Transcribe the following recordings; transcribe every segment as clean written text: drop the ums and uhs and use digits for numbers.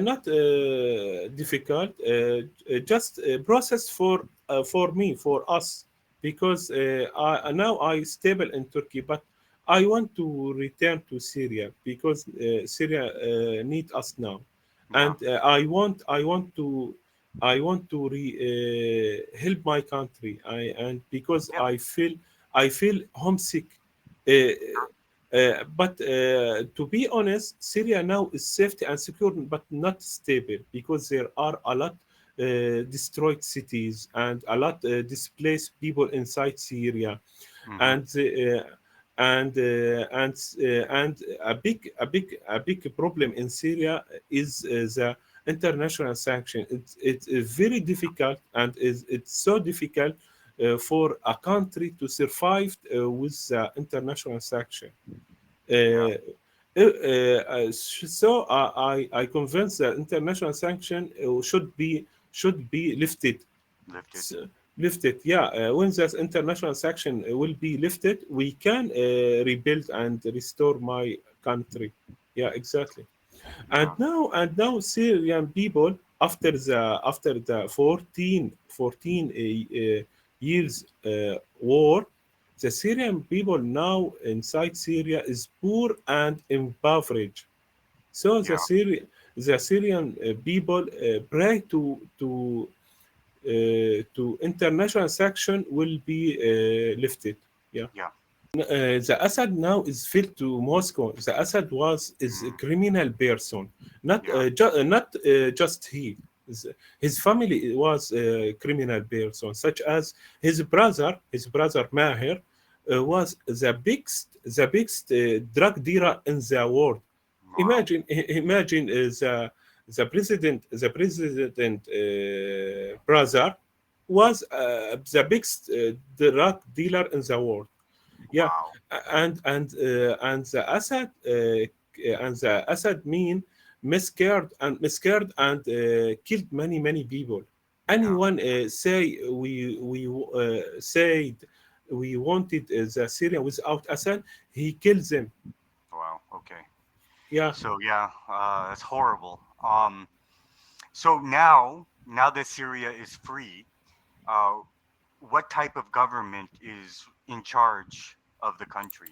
not difficult. Just a process for me, for us, because now I stable in Turkey, but I want to return to Syria because Syria need us now, Yeah. and I want to help my country. And because Yeah. I feel homesick. Uh, but to be honest, Syria now is safety and secure, but not stable because there are a lot destroyed cities and a lot displaced people inside Syria, Mm-hmm. and and a big problem in Syria is the international sanction. It's very difficult, and it's so difficult for a country to survive with the international sanction. Yeah. So I convinced that international sanction should be lifted. Lifted. S- Lifted, yeah. When that international sanction will be lifted, we can rebuild and restore my country. Yeah, exactly. Yeah. And now Syrian people after the 14 years war, the Syrian people now inside Syria is poor and impoverished. So Yeah. the Syrian people pray to international sanction will be lifted. Yeah. Yeah. The Assad now is filled to Moscow. The Assad was is a Mm. criminal person, Yeah. not just he. His family was a criminal person, such as his brother Maher, was the biggest drug dealer in the world. Wow. Imagine the president brother was the biggest drug dealer in the world. Yeah, Wow. and the Assad mean miscarried and killed many people. Yeah. Anyone said we wanted the Syria without Assad, he kills them. Wow. Okay. Yeah. So yeah, that's horrible. So now that Syria is free, uh, what type of government is in charge of the country?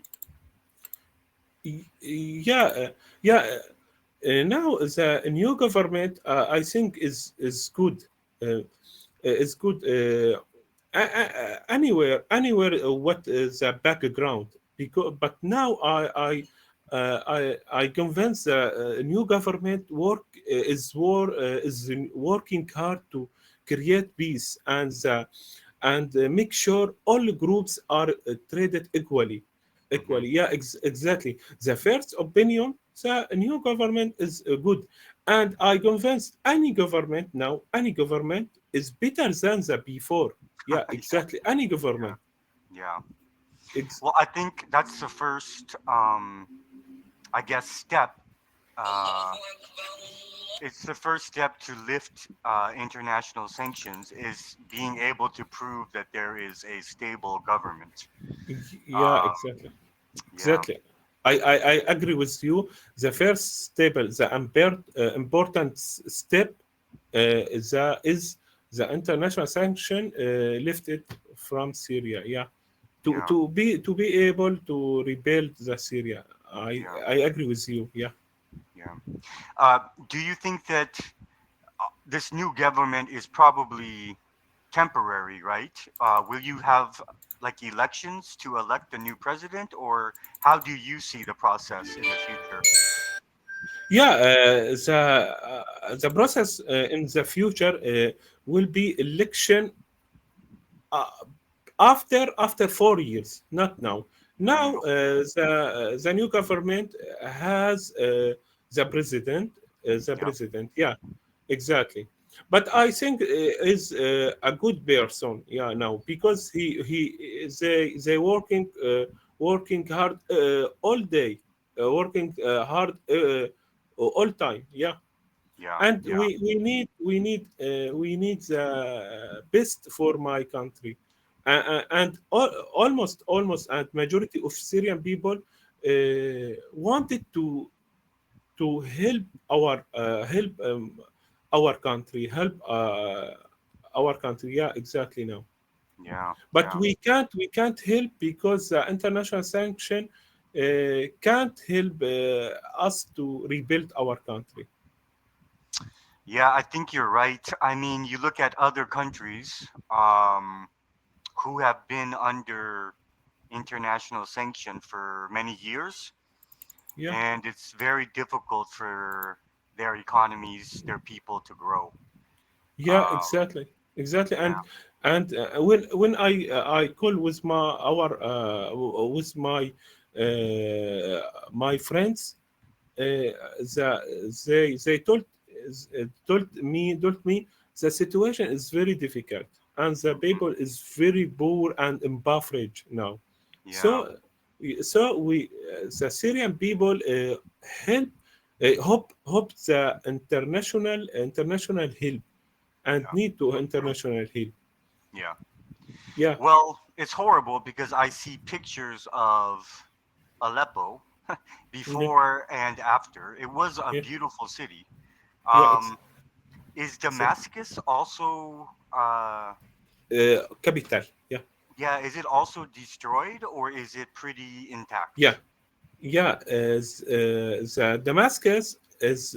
Yeah, yeah. Now the new government, I think, is good. Is good anywhere. What is the background? Because but now I convinced the new government is working hard to create peace and make sure all groups are treated Hmm. equally. Yeah, exactly. The first opinion, the new government is good, and I convinced any government is better than the before. Yeah, Yeah. exactly. Any Yeah. government. Yeah. Ex- Well, I think that's the first, I guess, step. Uh, it's the first step to lift international sanctions is being able to prove that there is a stable government. yeah, Uh, exactly. yeah. Exactly. I agree with you. The first step, the important step, is the international sanction lifted from Syria. Yeah, Yeah. to be able to rebuild the Syria. Yeah. I agree with you. Yeah. Yeah. Uh, do you think that this new government is probably temporary, right? Will you have like elections to elect a new president, or how do you see the process in the future? Yeah, the process in the future will be election uh, after 4 years, not now. Now Okay. the new government has the Yeah. president. Yeah, exactly. But I think is a good person. Yeah, now because they working hard all day, working hard all time. Yeah, Yeah. and Yeah. we need the best for my country. And almost and majority of Syrian people wanted to help our country, help our country. Yeah, exactly now. Yeah, But yeah. we can't help because the international sanction can't help us to rebuild our country. Yeah, I think you're right. I mean, you look at other countries who have been under international sanction for many years, Yeah. and it's very difficult for their economies, their people to grow. Yeah, Um, exactly, exactly. yeah, And when I call with with my friends, they told me the situation is very difficult and the mhm, people is very poor and impoverished now. yeah, So we the Syrian people help hope the international help and yeah, need to international help. yeah. Yeah, Well, it's horrible because I see pictures of Aleppo yeah, before and after. It was a yeah, beautiful city. yeah. Um, is Exactly. Damascus also, Capital. Yeah, yeah, is it also destroyed or is it pretty yeah. intact? Yeah, the Damascus is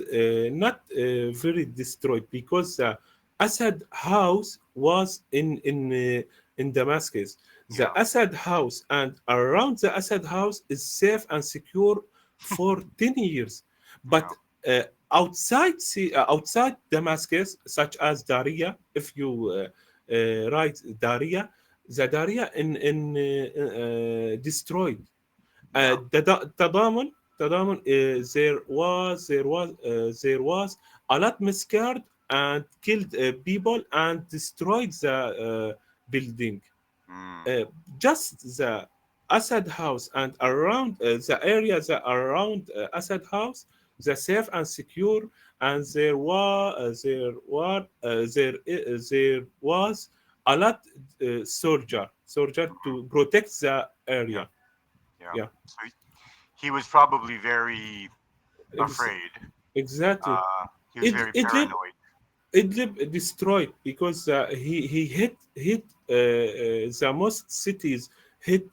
not very destroyed because the Assad house was in Damascus. The Yeah, Assad house and around the Assad house is safe and secure for 10 years. But yeah. uh, outside Damascus, such as Daria, if you write Daria, the Daria in destroyed. Yeah. تضامن there was a lot miscarried and killed people and destroyed the building. Mm, uh, just the Assad house and around the area that around Assad house, the safe and secure, and there was a lot soldier to protect the yeah, area. yeah. Yeah. So he was probably very Ex- afraid. exactly. Uh, he was It very Idlib paranoid. Idlib destroyed because he hit the most cities hit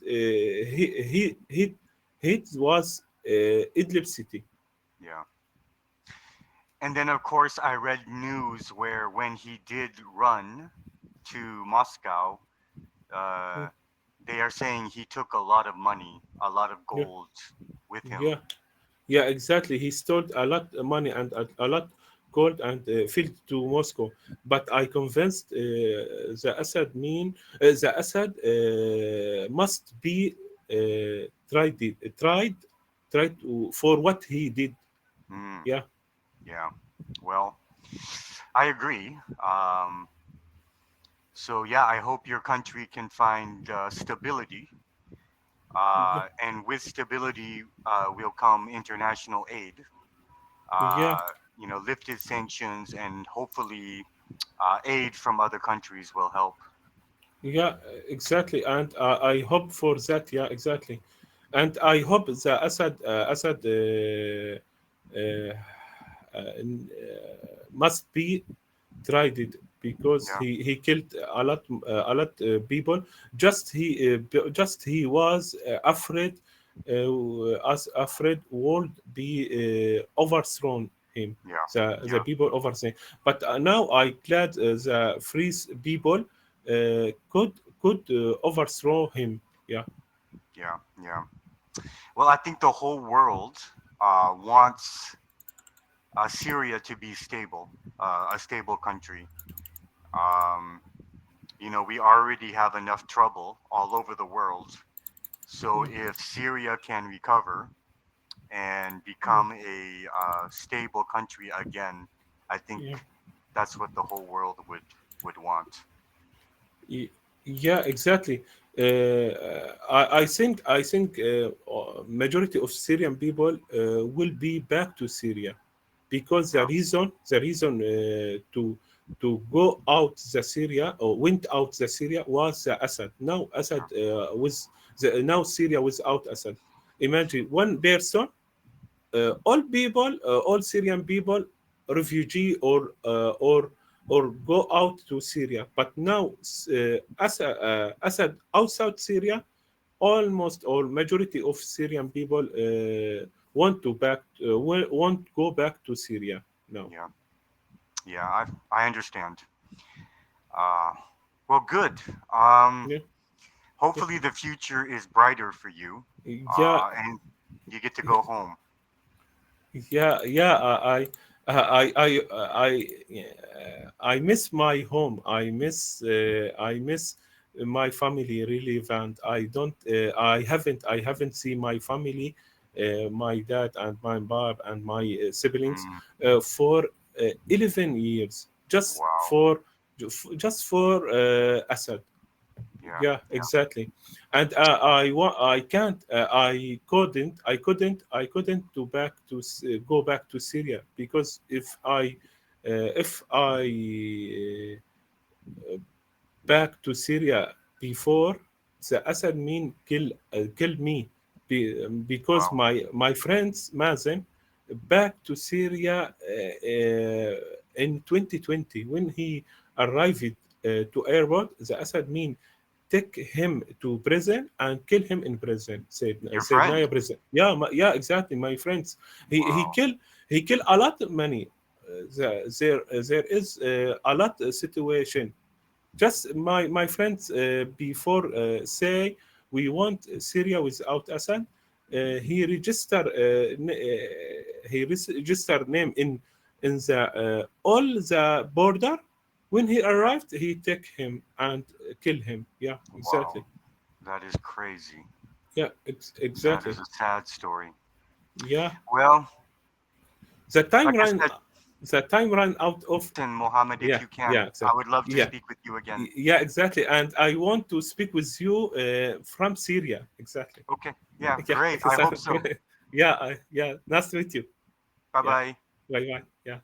hit was Idlib city. Yeah. And then, of course, I read news where when he did run to Moscow, Yeah, uh, they are saying he took a lot of money, a lot of yeah, gold with him. yeah, yeah. Exactly. He stole a lot of money and a lot gold and filled to Moscow. But I convinced the Assad must be tried for what he did. Mm, Yeah, yeah. Well, I agree. So yeah, I hope your country can find stability, yeah, and with stability will come international aid. yeah, Lifted sanctions, and hopefully aid from other countries will help. yeah. Exactly. And I hope for that. Yeah, exactly. And I hope the Assad must be tried it because Yeah, he killed a lot people. Just he was afraid as afraid world be overthrown him, yeah, the yeah, people overthrown. But now I glad the free people could overthrow him. Yeah, yeah, yeah. Well, I think the whole world wants Syria to be stable, a stable country. Um, we already have enough trouble all over the world. So yeah, if Syria can recover and yeah, become a stable country again, I think yeah. that's what the whole world would want. Y- Yeah, exactly. I think majority of Syrian people will be back to Syria because Yeah, the reason to go out the Syria or went out the Syria was the Assad. Now Assad yeah, now Syria without Assad. Imagine one person. all people, all Syrian people, refugee or go out to Syria. But now, Assad outside Syria, almost all majority of Syrian people want go back to Syria now. Yeah. Yeah. I understand. Uh, well, good. Um, Yeah, yeah, hopefully the future is brighter for you, yeah. and you get to go home. Yeah. I miss my home. I miss my family really, and I haven't seen my family, my dad and my mom and my siblings Mm, for 11 years, wow. just for Assad. Yeah. Yeah, Yeah. exactly. And I can't, I couldn't go back to Syria, because if I back to Syria before, the Assad mean kill me, because Wow. my friends Mazen back to Syria in 2020, when he arrived to airport. The Assad mean take him to prison and kill him in prison. Your Said friend. Naya prison. Yeah, yeah, exactly. My friends. Wow. He kill a lot of money. There is a lot of situation. Just my friends before say we want Syria without Assad. He register he register name in the all the border. When he arrived, he take him and kill him. Yeah, exactly. Wow. That is crazy. Yeah, That exactly. is a sad story. Yeah, Well, the time like I ran said, the time ran out of. listen, Mohammed, if Yeah, you yeah, can, I exactly. would love to Yeah. speak with you again. Yeah, exactly. And I want to speak with you from Syria. Exactly. Okay. Yeah, Yeah, great. I hope exactly. so. Yeah, yeah. Nice to meet you. Bye Yeah. bye. Bye bye. Yeah.